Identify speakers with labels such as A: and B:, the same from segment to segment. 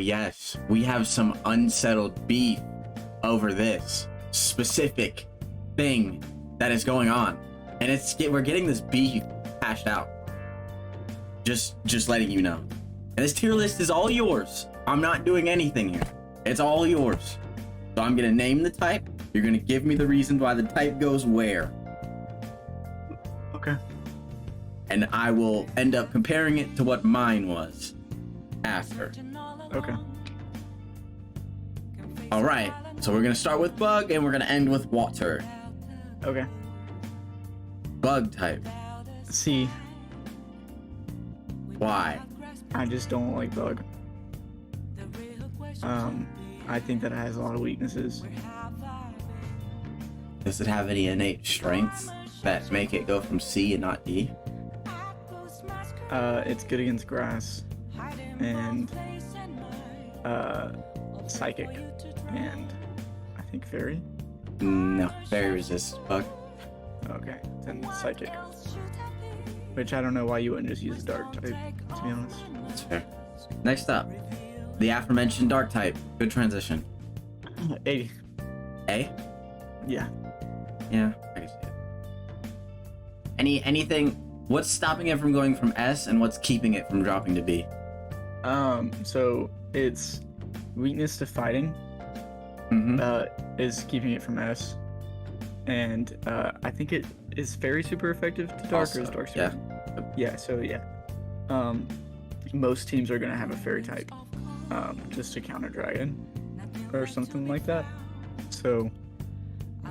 A: Yes, we have some unsettled beef over this specific thing that is going on, and we're getting this beef hashed out. Just letting you know. And this tier list is all yours. I'm not doing anything here. It's all yours. So I'm gonna name the type. You're gonna give me the reason why the type goes where.
B: Okay.
A: And I will end up comparing it to what mine was after.
B: Okay.
A: All right. So we're gonna start with bug and we're gonna end with water.
B: Okay.
A: Bug type.
B: C.
A: Why?
B: I just don't like bug. I think that it has a lot of weaknesses.
A: Does it have any innate strengths that make it go from C and not D?
B: It's good against grass and psychic and I think fairy.
A: No, fairy resist bug.
B: Okay, then psychic. Which I don't know why you wouldn't just use a dark type, to be honest.
A: That's fair. Next up, the aforementioned dark type. Good transition.
B: A.
A: A?
B: Yeah.
A: Yeah, I can see it. Anything? What's stopping it from going from S, and what's keeping it from dropping to B?
B: So its weakness to fighting is keeping it from S, and I think it is very super effective to dark,
A: Also,
B: or is dark
A: yeah.
B: super? Yeah. So yeah, most teams are gonna have a fairy type, just to counter dragon or something like that. So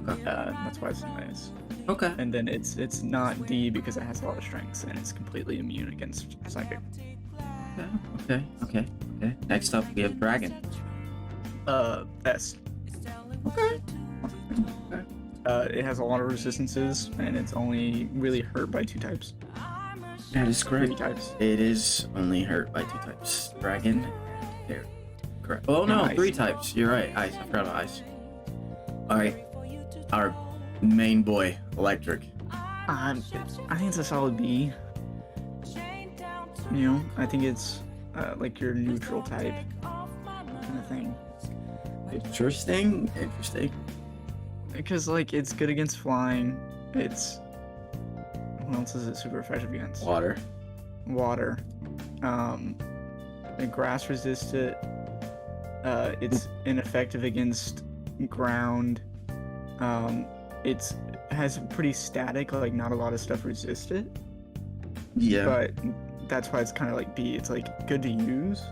B: that's why it's nice.
A: Okay.
B: And then it's not D because it has a lot of strengths and it's completely immune against psychic.
A: Okay. Next up, we have dragon.
B: S.
A: Okay.
B: It has a lot of resistances and it's only really hurt by 2 types.
A: That is correct.
B: 3 types.
A: It is only hurt by 2 types. Dragon and fairy. Correct. Oh no,
B: Ice.
A: 3 types. You're right. Ice. I forgot about ice. Alright. Our main boy, electric.
B: I think it's a solid B. You know, I think it's like your neutral type kind of thing.
A: Interesting.
B: Because like it's good against flying. It's what else is it super effective against?
A: Water.
B: Water. The grass resistant. It's ineffective against ground. It has pretty static, like not a lot of stuff resist it.
A: Yeah.
B: But that's why it's kind of like B. It's like good to use,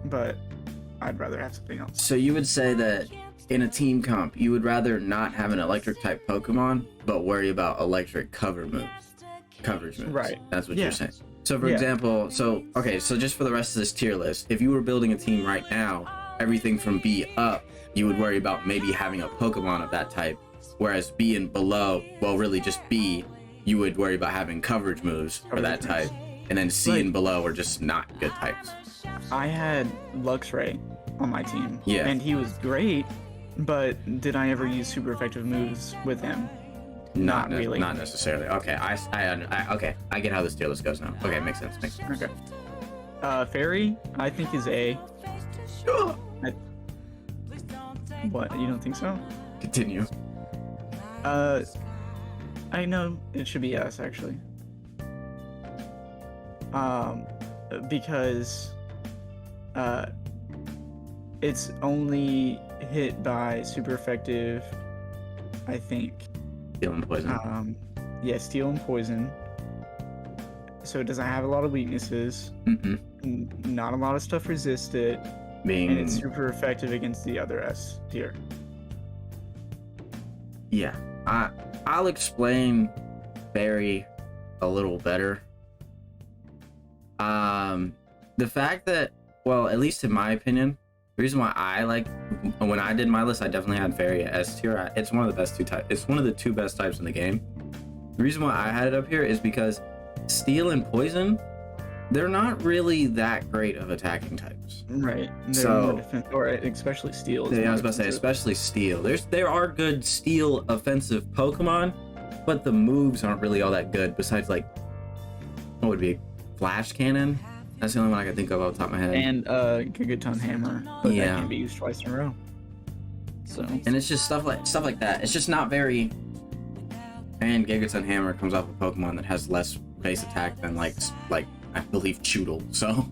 B: but I'd rather have something else.
A: So you would say that in a team comp, you would rather not have an electric type Pokemon, but worry about electric coverage moves.
B: Right.
A: That's what
B: Yeah.
A: you're saying. So for
B: Yeah.
A: example, so just for the rest of this tier list, if you were building a team right now, everything from B up, you would worry about maybe having a Pokemon of that type, whereas B and below, well, really just B, you would worry about having coverage moves for that type, and then C
B: Right.
A: and below are just not good types.
B: I had Luxray on my team.
A: Yeah.
B: And he was great, but did I ever use super effective moves with him? Not really.
A: Not necessarily. Okay, okay, I get how this tier list goes now. Okay, makes sense.
B: Okay. Fairy, I think is A. What? You don't think so?
A: Continue.
B: I know it should be S actually. Because it's only hit by super effective, I think.
A: Steel and poison.
B: Yeah, steel and poison. So it doesn't have a lot of weaknesses. Not a lot of stuff resist it. And it's super effective against the other S tier.
A: Yeah, I'll explain Fairy a little better. The fact that, well, at least in my opinion, the reason why when I did my list, I definitely had Fairy at S tier. It's one of the best 2 types. It's one of the 2 best types in the game. The reason why I had it up here is because Steel and Poison, they're not really that great of attacking types.
B: Right. They're
A: So-
B: more defensive, or especially steel. is
A: Yeah, I
B: more
A: was about to say,
B: defensive.
A: especially Steel. There are good Steel offensive Pokemon, but the moves aren't really all that good. Besides, like, what would be Flash Cannon? That's the only one I can think of off the top of my head.
B: And Gigaton Hammer, but
A: Yeah.
B: that can be used twice in a row. So
A: And it's just stuff like that. It's just not very. And Gigaton Hammer comes off a Pokemon that has less base attack than like I believe Choodle. So.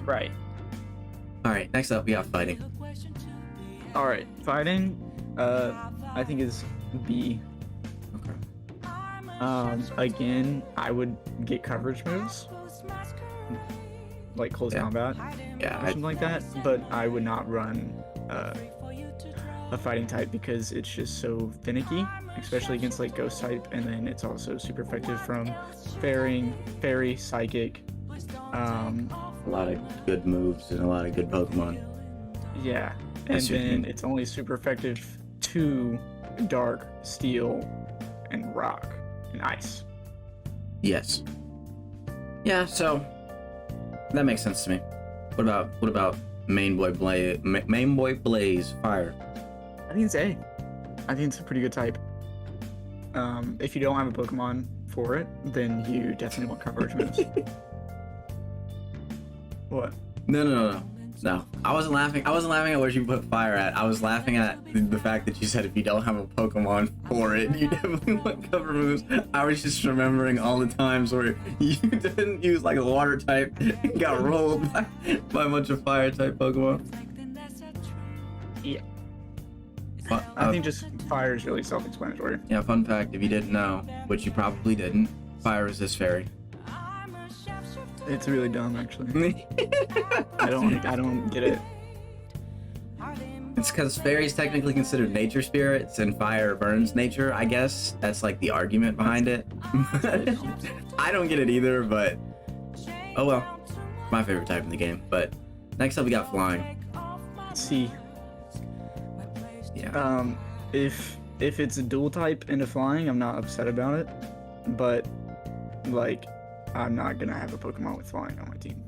B: right.
A: All right. Next up, we got fighting.
B: All right, fighting. I think is B.
A: Okay.
B: Again, I would get coverage moves, like close
A: Yeah.
B: combat
A: Yeah.
B: or something like that. But I would not run a fighting type because it's just so finicky, especially against like ghost type, and then it's also super effective from fairy, psychic.
A: A lot of good moves and a lot of good Pokemon.
B: Yeah, and
A: That's your
B: then
A: thing.
B: it's only super effective to dark, steel, and rock and ice.
A: Yes. Yeah. So that makes sense to me. What about Main Boy Blaze Fire?
B: I think it's A. I think it's a pretty good type. If you don't have a Pokemon for it, then you definitely want coverage moves. What?
A: No. I wasn't laughing at where you put fire at. I was laughing at the fact that you said if you don't have a Pokemon for it, you definitely want cover moves. I was just remembering all the times where you didn't use like a water type and got rolled by a bunch of fire type Pokemon.
B: Yeah.
A: But,
B: I think just fire is really self-explanatory.
A: yeah, fun fact, if you didn't know, which you probably didn't, fire resist fairy.
B: It's really dumb, actually. I don't get it.
A: It's because fairies technically considered nature spirits and fire burns nature, I guess. That's like the argument behind it. I don't get it either, but oh well. My favorite type in the game. But next up we got flying.
B: C.
A: Yeah.
B: If it's a dual type into flying, I'm not upset about it. But like, I'm not gonna have a Pokemon with flying on my team.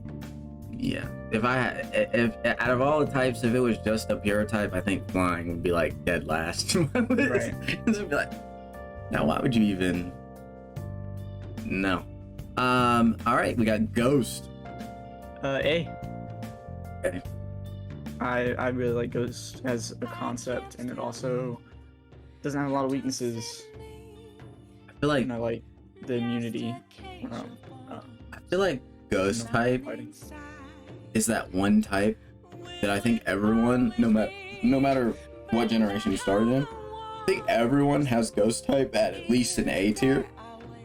A: Yeah. If out of all the types, if it was just a pure type, I think flying would be like dead last.
B: Right.
A: It would be like, now why would you even? No. All right, we got Ghost.
B: A.
A: Okay.
B: I really like Ghost as a concept, and it also doesn't have a lot of weaknesses.
A: I feel like
B: And I like the immunity.
A: Ghost
B: no
A: type
B: fighting.
A: is that one type that I think everyone, no matter what generation you started in, I think everyone has Ghost type at least an A tier.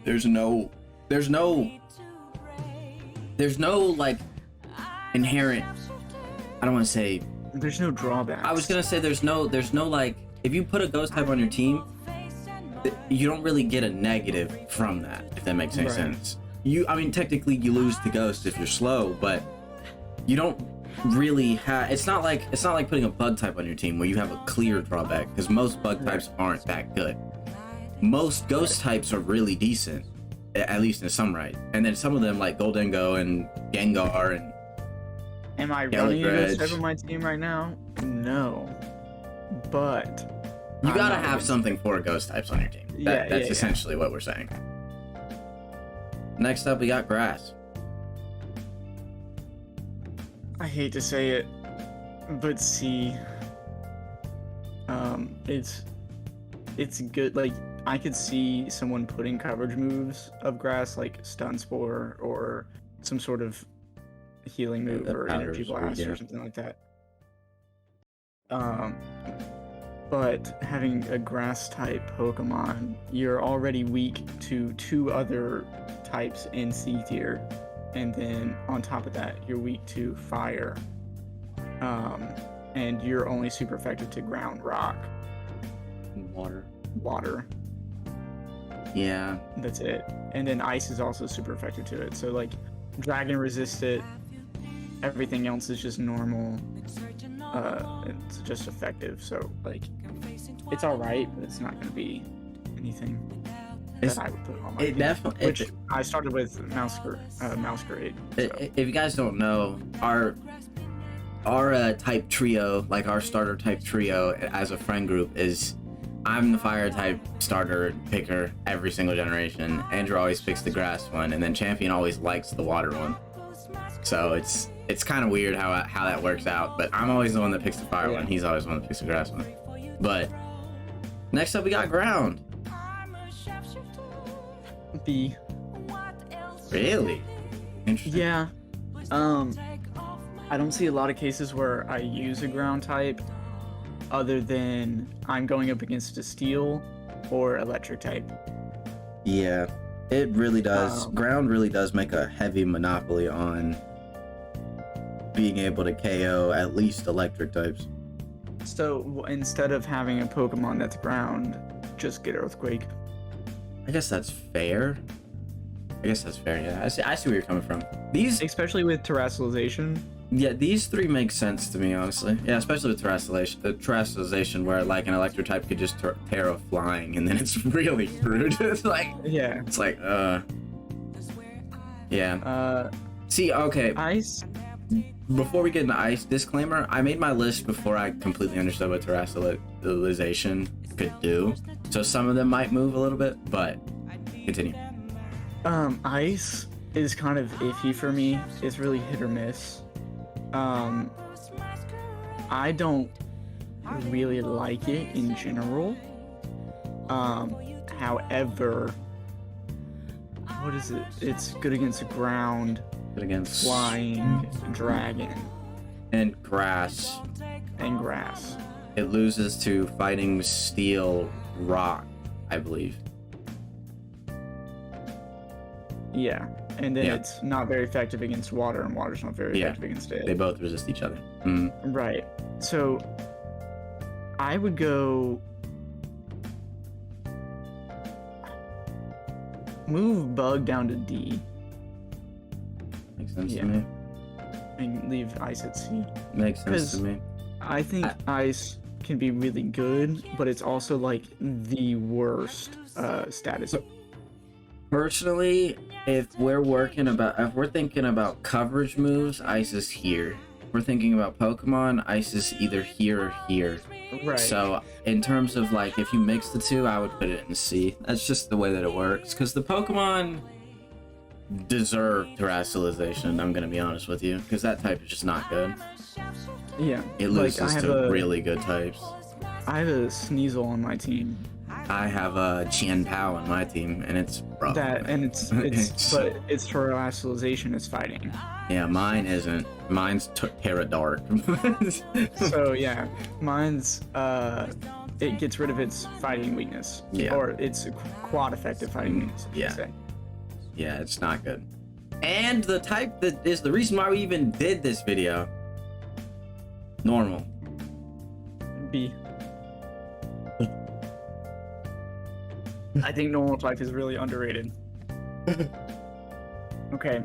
A: There's no like inherent. I don't want to say.
B: There's no drawbacks.
A: I was gonna say there's no like if you put a Ghost type on your team, you don't really get a negative from that. If that makes any
B: Right.
A: sense. I mean, technically you lose to Ghost if you're slow, but you don't really have. It's not like putting a Bug type on your team where you have a clear drawback because most Bug types aren't that good. Most Ghost types are really decent, at least in some right, and then some of them like Goldengo and Gengar and.
B: Am I
A: Yellow
B: running a Ghost
A: Dredge.
B: type on my team right now? No. But
A: You
B: I'm
A: gotta
B: not
A: have
B: gonna-
A: something for Ghost types on your team.
B: Yeah,
A: That's
B: yeah.
A: essentially what we're saying. Next up, we got Grass.
B: I hate to say it, but C. It's good. Like, I could see someone putting coverage moves of Grass, like Stun Spore or some sort of healing move
A: the
B: or
A: Powder
B: Energy
A: Sword,
B: Blast
A: yeah.
B: or something like that. But having a Grass type Pokemon, you're already weak to 2 other types in C tier, and then on top of that, you're weak to Fire. And you're only super effective to Ground, Rock, Water.
A: Yeah.
B: That's it. And then Ice is also super effective to it. So like, Dragon resist it. Everything else is just normal. It's just effective. So like, it's all right, but it's not gonna be anything
A: It's-
B: that I would put on my
A: It
B: team.
A: definitely.
B: Which I started with Masquerade. So.
A: If you guys don't know, our type trio, like our starter type trio as a friend group is, I'm the fire type starter picker every single generation. Andrew always picks the grass one, and then Champion always likes the water one. So it's kind of weird how that works out. But I'm always the one that picks the fire
B: Yeah.
A: one. He's always the one that picks the grass one. But next up, we got ground.
B: B.
A: Really? Interesting.
B: Yeah. I don't see a lot of cases where I use a ground type other than I'm going up against a steel or electric type.
C: Yeah, it really does.
B: Um,
C: Ground really does make a heavy monopoly on being able to KO at least electric types.
B: So instead of having a Pokemon that's ground, just get Earthquake.
A: I guess that's fair. Yeah, I see where you're coming from. These
B: Especially with Terrestrialization.
A: these three make sense to me, honestly. Yeah, especially with terrestrialization, where like an electric type could just tear a flying, and then it's really screwed.
B: Yeah.
A: It's like yeah. See, okay.
B: Ice.
A: Before we get into ice, disclaimer: I made my list before I completely understood what terrestrialization could do. So some of them might move a little bit, but continue.
B: Ice is kind of iffy for me. It's really hit or miss. I don't really like it in general. However, what is it? It's good against ground,
A: But against
B: flying, dragon,
A: and grass,
B: and grass.
A: it loses to fighting steel, rock, I believe.
B: Yeah. And then
A: Yeah.
B: it's not very effective against water, and water's not very
A: Yeah.
B: effective against it.
A: They both resist each other. Mhm.
B: Right. So I would go move Bug down to D
A: Makes sense
B: Yeah.
A: to me.
B: and leave Ice at C.
A: Makes sense to
B: 'Cause-
A: me.
B: I think Ice can be really good, but it's also like the worst status.
A: Personally, if we're thinking about coverage moves, ice is here. If we're thinking about Pokemon, ice is either here or here.
B: Right.
A: So in terms of like, if you mix the two, I would put it in C. That's just the way that it works. Because the Pokemon deserve terrestrialization, I'm gonna be honest with you. Because that type is just not good.
B: Yeah.
A: It
B: Like,
A: loses to really good types.
B: I have a Sneasel on my team.
A: I have a Chien Pao on my team, and it's rough.
B: That and it's but its terrestrialization is fighting.
A: Yeah, mine isn't. Mine's Terra Dark.
B: So yeah, mine's it gets rid of its fighting weakness.
A: Yeah.
B: Or its quad effective fighting weakness. I should
A: Yeah.
B: say.
A: Yeah, it's not good. And the type that is the reason why we even did this video. Normal.
B: B. I think normal type is really underrated. Okay,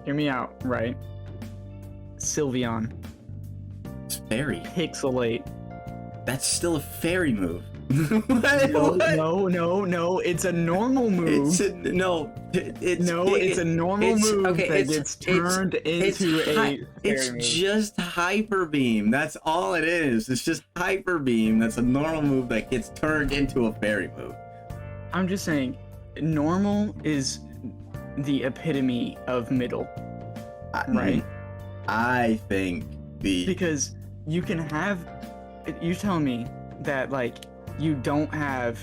B: hear me out, right? Sylveon,
A: It's fairy.
B: Pixelate.
A: That's still a fairy move.
B: No, it's a normal move.
A: It's a
B: normal move
A: okay,
B: that gets turned into
A: it's
B: fairy move.
A: just hyper beam. That's all it is. It's just hyper beam. That's a normal move that gets turned into a fairy move.
B: I'm just saying, normal is the epitome of middle, right?
A: I think
B: Because you can have, you're telling me that like you don't have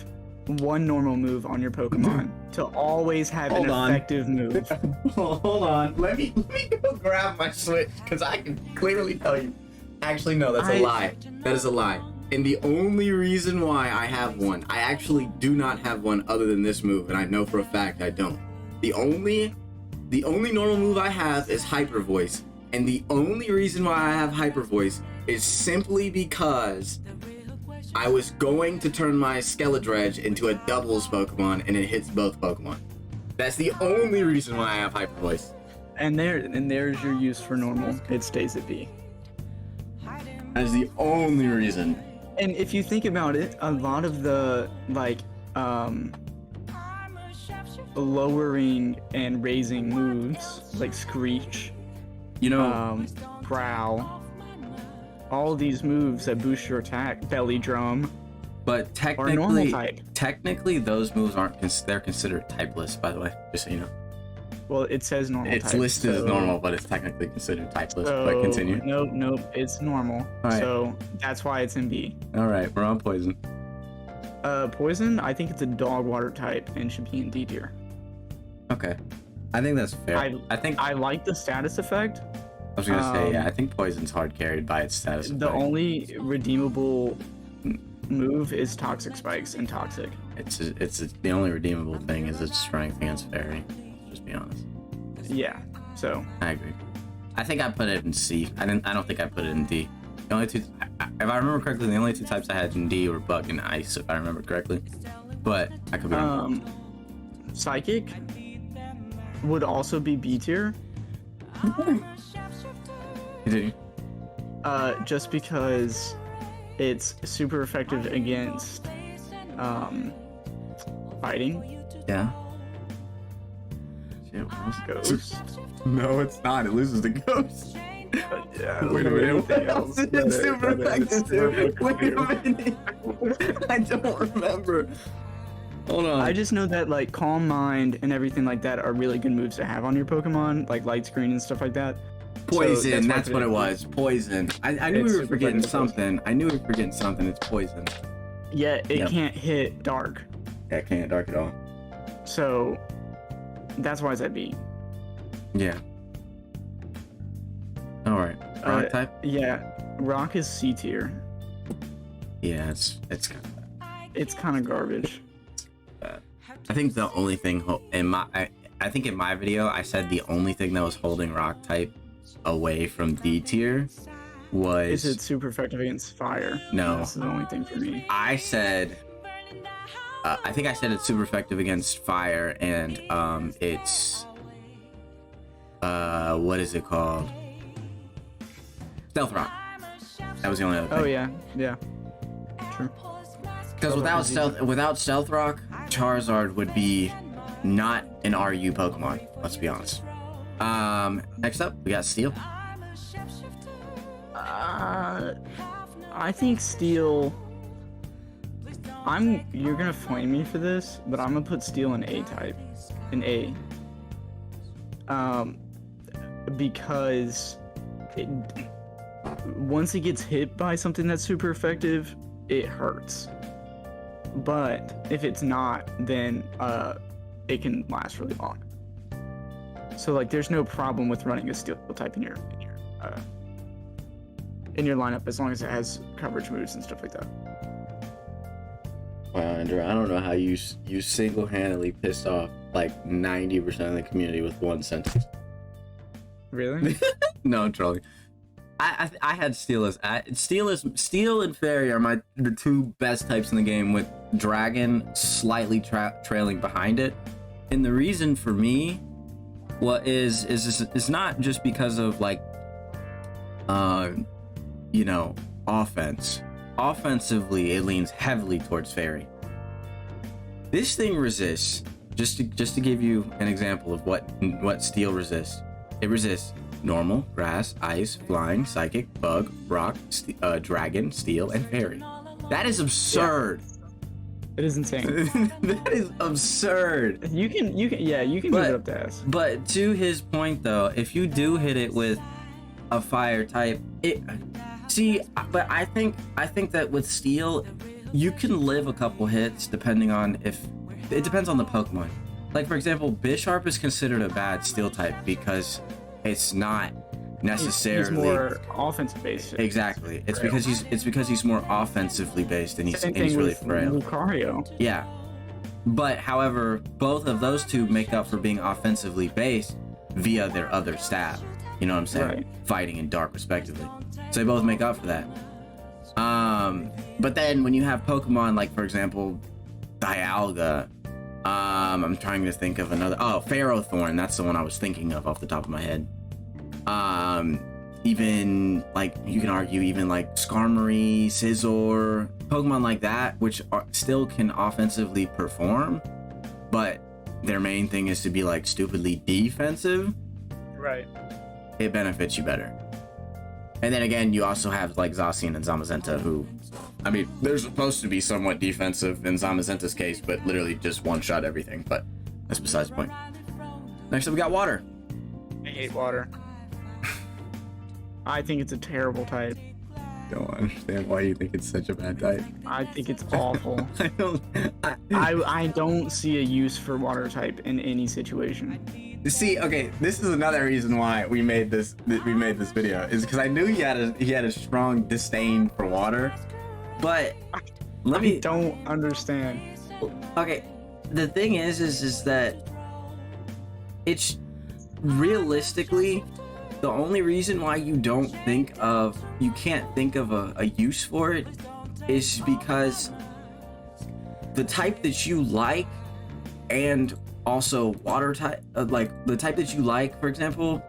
B: one normal move on your Pokemon to always have
A: Hold
B: an
A: on.
B: effective move.
A: Hold on. Let me go grab my Switch because I can clearly tell you. Actually, no, that's a lie. That is a lie. And the only reason why I have one, I actually do not have one other than this move, and I know for a fact I don't. The only normal move I have is Hyper Voice, and the only reason why I have Hyper Voice is simply because I was going to turn my Skeledredge into a doubles Pokemon, and it hits both Pokemon. That's the only reason why I have Hyper Voice.
B: And there's your use for normal. It stays at B.
A: That is the only reason.
B: And if you think about it, a lot of the like lowering and raising moves, like Screech,
A: You know,
B: Growl, all these moves that boost your attack, Belly Drum,
A: but
B: are normal type.
A: technically those moves aren't they're considered typeless, by the way, just so you know.
B: Well, it says normal
A: It's
B: type.
A: listed as
B: so-
A: normal, but it's technically considered typeless.
B: So,
A: But continue.
B: Nope, it's normal.
A: Alright.
B: So that's why it's in B.
A: All right, we're on poison.
B: Poison, I think it's a dog water type and should be in D tier.
A: Okay, I think that's fair. I think I
B: I like the status effect.
A: was gonna say yeah.
B: um,
A: I think poison's hard carried by its status.
B: The
A: effect.
B: only redeemable move is toxic spikes and toxic.
A: it's the only redeemable thing is its strength against fairy. Just be honest.
B: Yeah. So
A: I agree. I think I put it in C. I don't think I put it in D. The only two, if I remember correctly, the only two types I had in D were bug and ice, if I remember correctly. But I could be wrong.
B: psychic would also be B tier.
A: Continue.
B: Just because it's super effective against fighting.
A: Yeah. Shit, what was
B: Ghost.
A: No, it's not. It loses the ghost.
B: Yeah,
A: Wait a minute. What else?
B: But
A: It's super
B: but it's
A: effective too.
B: super
A: Wait a
B: effective.
A: minute. I don't remember. Hold on.
B: I just know that like Calm Mind and everything like that are really good moves to have on your Pokemon, like Light Screen and stuff like that.
A: Poison.
B: So
A: that's what it was. Poison. I knew
B: It's
A: we were
B: super
A: forgetting
B: effective poison.
A: something. I knew we were forgetting something. It's poison.
B: Yeah, it
A: Yep.
B: can't hit Dark,
A: Yeah, I can't dark at all.
B: so that's why it's at B.
A: Yeah. All right. Rock
B: Uh,
A: type.
B: Yeah, Rock is C tier.
A: Yeah, it's kind of.
B: It's kind of garbage.
A: I think the only thing in my I think in my video I said the only thing that was holding rock type away from D tier was
B: Is it super effective against fire?
A: No.
B: That's the only thing for me.
A: I said I think I said it's super effective against fire and it's what is it called? Stealth rock. That was the only other thing.
B: Oh yeah, yeah. True.
A: Because without stealth rock, Charizard would be not an RU Pokemon. Let's be honest. Next up, we got Steel.
B: I think Steel. You're gonna flame me for this, but I'm gonna put Steel in A type, in A. Because once it gets hit by something that's super effective, it hurts. But if it's not, then it can last really long. So like, there's no problem with running a Steel type in your lineup as long as it has coverage moves and stuff like that.
C: Wow, Andrew, I don't know how you single-handedly pissed off like 90% of the community with one sentence.
B: Really?
A: No, I'm trolling. I had Steel as Steel and Fairy are the two best types in the game, with Dragon slightly trailing behind it. And the reason for me, is not just because of like, offense. Offensively, it leans heavily towards Fairy. This thing resists. Just to give you an example of what Steel resists. It resists normal, grass, ice, flying, psychic, bug, rock, dragon, steel, and fairy. That is absurd.
B: It is insane.
A: That is absurd.
B: You can move it up to S.
A: But to his point though, if you do hit it with a fire type, but I think that with Steel, you can live a couple hits depending on it depends on the Pokemon. Like for example, Bisharp is considered a bad Steel type because it's not necessarily
B: He's more offensive based.
A: exactly. It's because he's more offensively based and
B: Same
A: he's
B: thing
A: really
B: with
A: frail.
B: Lucario.
A: Yeah. But however, both of those two make up for being offensively based via their other stat. You know what I'm saying?
B: Right.
A: Fighting and dark respectively. So they both make up for that. But then when you have Pokemon like for example, Dialga, I'm trying to think of another. Oh, Ferrothorn. That's the one I was thinking of off the top of my head. Even like you can argue even like Skarmory, Scizor, Pokemon like that, which still can offensively perform, but their main thing is to be like stupidly defensive.
B: Right.
A: It benefits you better. And then again, you also have like Zacian and Zamazenta, who, I mean, they're supposed to be somewhat defensive in Zamazenta's case, but literally just one-shot everything. But that's besides the point. Next up, we got water.
B: I hate water. I think it's a terrible type.
C: Don't understand why you think it's such a bad type.
B: I think it's awful.
C: I don't.
B: I don't see a use for water type in any situation.
C: See, okay, this is another reason why we made this video, is because I knew he had a strong disdain for water. But
B: I don't understand.
C: okay, the thing is that it's realistically the only reason why you can't think of a use for it is because the type that you like, and also water type, like the type that you like, for example,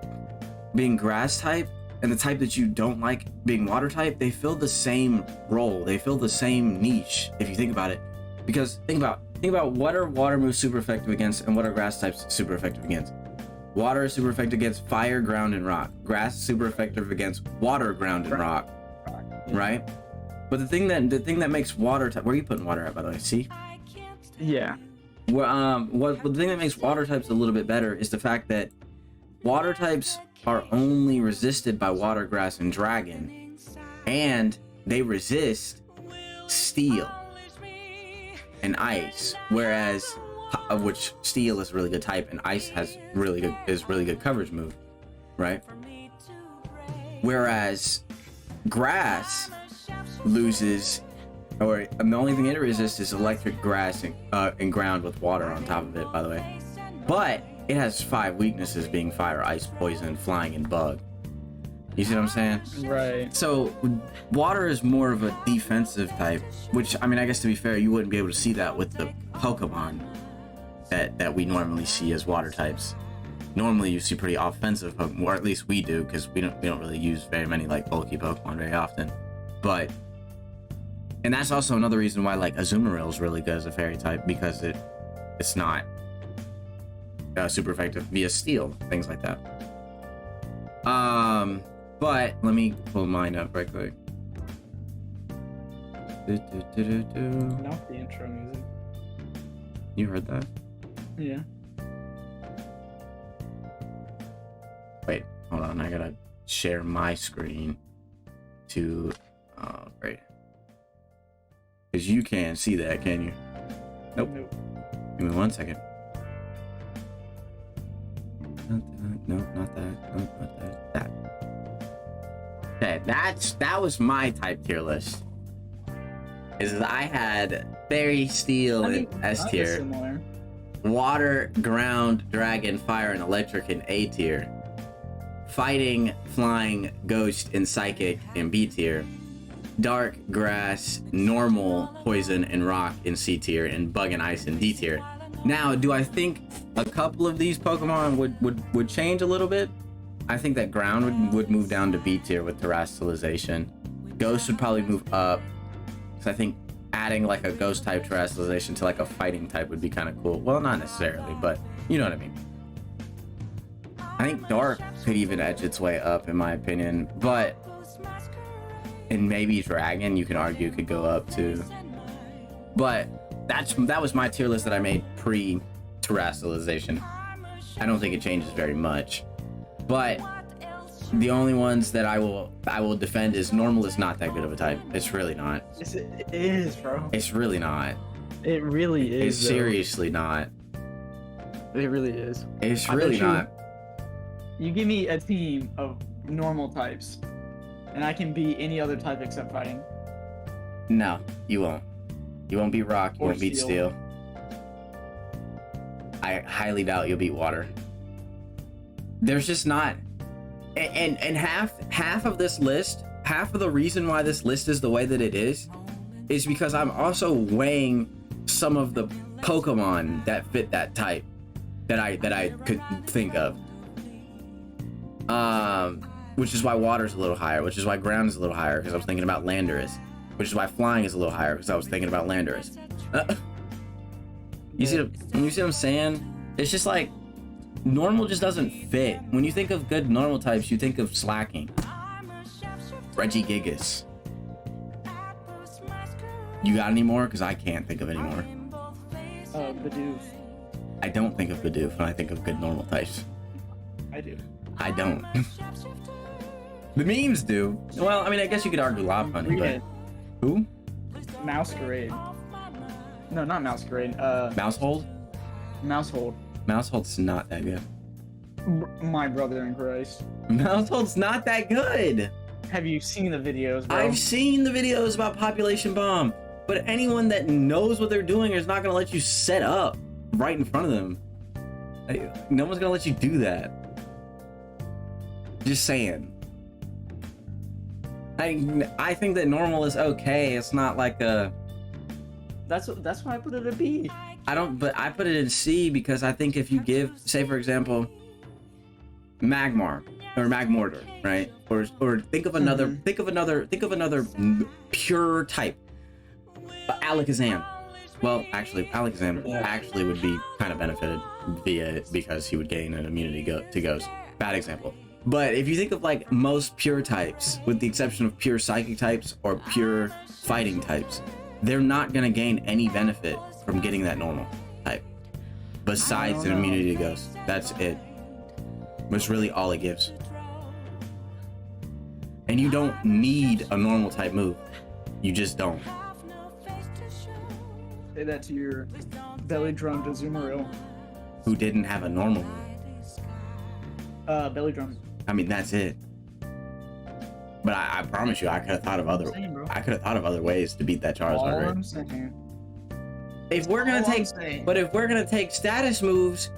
C: being grass type, and the type that you don't like being water type, they fill the same role. They fill the same niche, if you think about it. Because think about what are water moves super effective against, and what are grass types super effective against. Water is super effective against fire, ground, and rock. Grass is super effective against water, ground, and rock. Right? But the thing that makes water type, where are you putting water at, by the way? See?
B: Yeah.
C: Well, the thing that makes water types a little bit better is the fact that water types are only resisted by water, grass, and dragon, and they resist steel and ice, whereas which steel is a really good type, and ice has really good coverage move, right? Whereas grass loses, or the only thing it resists is electric, grass, and ground with water on top of it, by the way. But it has 5 weaknesses, being fire, ice, poison, flying, and bug. You see what I'm saying?
B: Right.
C: So water is more of a defensive type, which, I mean, I guess to be fair, you wouldn't be able to see that with the Pokemon that we normally see as water types. Normally you see pretty offensive Pokemon, or at least we do, because we don't really use very many like bulky Pokemon very often. But, and that's also another reason why like Azumarill is really good as a fairy type, because it's not super effective via steel, things like that. But let me pull mine up right quick.
B: Not the intro music.
C: You heard that?
B: Yeah.
C: Wait, hold on. I gotta share my screen to. Right. Because you can't see that, can you? Nope. Give me 1 second. Nope, not that. Nope, not that. That. Okay, that was my type tier list. Is that I had fairy, steel, in S tier.
B: Similar.
C: Water, ground, dragon, fire, and electric in A tier. Fighting, flying, ghost, and psychic in B tier. Dark, grass, normal, poison, and rock in C tier, and bug and ice in D tier. Now, do I think a couple of these Pokemon would change a little bit? I think that ground would move down to B tier with terrestrialization. Ghost would probably move up, because I think adding like a ghost type terrestrialization to like a fighting type would be kind of cool. Well, not necessarily, but you know what I mean. I think dark could even edge its way up, in my opinion, but and maybe dragon, you can argue, could go up too. But that was my tier list that I made pre terrestrialization. I don't think it changes very much, but the only ones that I will defend is normal is not that good of a type. It's really not.
B: Yes, it is, bro.
C: It's really not.
B: It really is.
C: It's seriously not.
B: It really is.
C: It's really not.
B: You give me a team of normal types, and I can beat any other type except fighting.
C: No, you won't. You won't beat rock. You
B: Or
C: won't beat steel. I highly doubt you'll beat water. There's just not. And half of this list, half of the reason why this list is the way that it is because I'm also weighing some of the Pokemon that fit that type that I could think of. Which is why water's a little higher, which is why ground is a little higher, because I was thinking about Landorus, which is why flying is a little higher, because I was thinking about Landorus. You see what I'm saying? It's just like normal just doesn't fit. When you think of good normal types, you think of slacking. Regigigas. You got any more? Because I can't think of any more.
B: Bidoof.
C: I don't think of Bidoof when I think of good normal types.
B: I do.
C: I don't. The memes do. Well, I mean, I guess you could argue Lopunny,
B: Read
C: but
B: it.
C: who?
B: Masquerade. No, not Masquerade.
C: Mousehold?
B: Mousehold.
C: Mousehold's not that good.
B: My brother in Christ.
C: Mousehold's not that good.
B: Have you seen the videos, bro?
C: I've seen the videos about Population Bomb, but anyone that knows what they're doing is not gonna let you set up right in front of them. No one's gonna let you do that. Just saying. I think that normal is okay. It's not like a.
B: That's why I put it a B.
C: But I put it in C because I think if you give, say for example, Magmar or Magmortar, right? Or think of another pure type. Alakazam. Well, actually, Alakazam actually would be kind of benefited via it because he would gain an immunity to Ghost. Bad example. But if you think of like most pure types, with the exception of pure psychic types or pure fighting types, they're not gonna gain any benefit from getting that normal type. Besides an immunity to Ghost. That's it. That's really all it gives. And you don't need a normal type move. You just don't.
B: Say that to your belly drum to Azumarill.
C: Who didn't have a normal move.
B: Belly drum.
C: I mean, that's it. But I promise you, I could have thought of other. I could have thought of other ways to beat that Charizard.
B: All
C: Right?
B: I'm saying.
C: If we're gonna take status moves,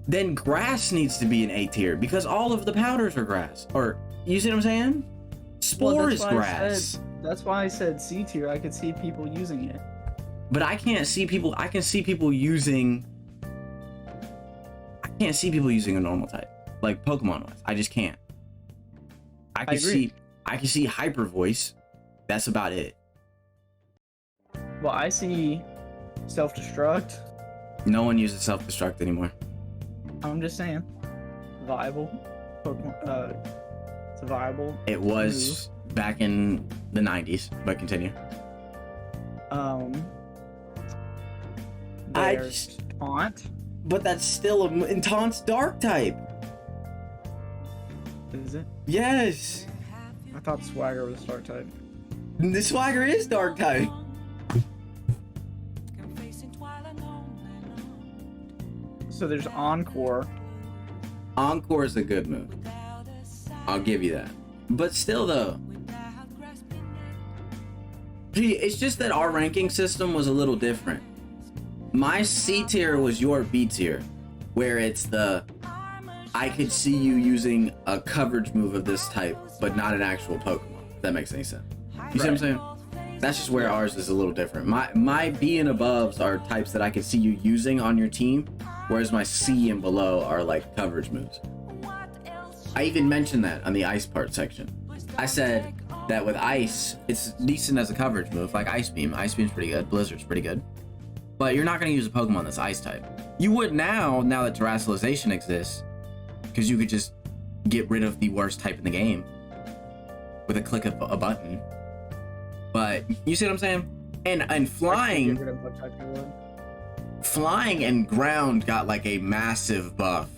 C: then grass needs to be an A tier because all of the powders are grass. Or you see what I'm saying? Spore is grass.
B: That's why I said C tier. I could see people using it.
C: But I can't see people. I can see people using. I can't see people using a normal type, like Pokemon wise. I just can't. I can see Hyper Voice. That's about it.
B: Well, I see self-destruct.
C: No one uses self-destruct anymore.
B: I'm just saying, viable Pokemon. It's a viable.
C: It was back in the 90s, but continue.
B: There's Taunt.
C: But that's still in Taunt's Dark type.
B: Is it?
C: Yes.
B: I thought Swagger was Dark type.
C: The Swagger is Dark type.
B: So there's Encore.
C: Encore is a good move. I'll give you that. But still, though. Gee, it's just that our ranking system was a little different. My C tier was your B tier, where it's the I could see you using a coverage move of this type, but not an actual Pokemon. If that makes any sense. You see what I'm saying? That's just where ours is a little different. My B and aboves are types that I could see you using on your team, whereas my C and below are like coverage moves. I even mentioned that on the ice part section. I said that with ice, it's decent as a coverage move, like Ice Beam. Ice Beam's pretty good. Blizzard's pretty good. But you're not going to use a Pokemon that's ice type. You would now that Terastallization exists, because you could just get rid of the worst type in the game with a click of a button. But you see what I'm saying? And flying and ground got like a massive buff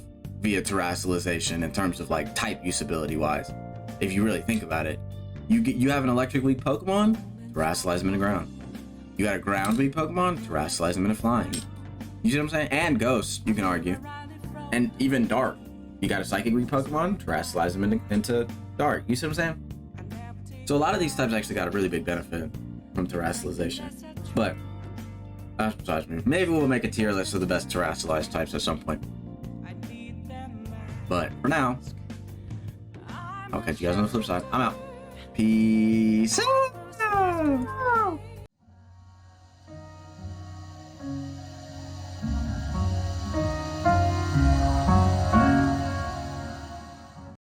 C: via Terastallization in terms of like type usability wise. If you really think about it, you have an electric weak Pokemon, Terastallize them into ground. You got a ground weak Pokemon, Terastallize them into flying. You see what I'm saying? And Ghost, you can argue. And even Dark. You got a psychic weak Pokemon, Terastallize them into Dark. You see what I'm saying? So a lot of these types actually got a really big benefit from Terastallization. But that's besides me. Maybe we'll make a tier list of the best Terastallized types at some point. But for now, I'll catch you guys on the flip side. I'm out. Peace out.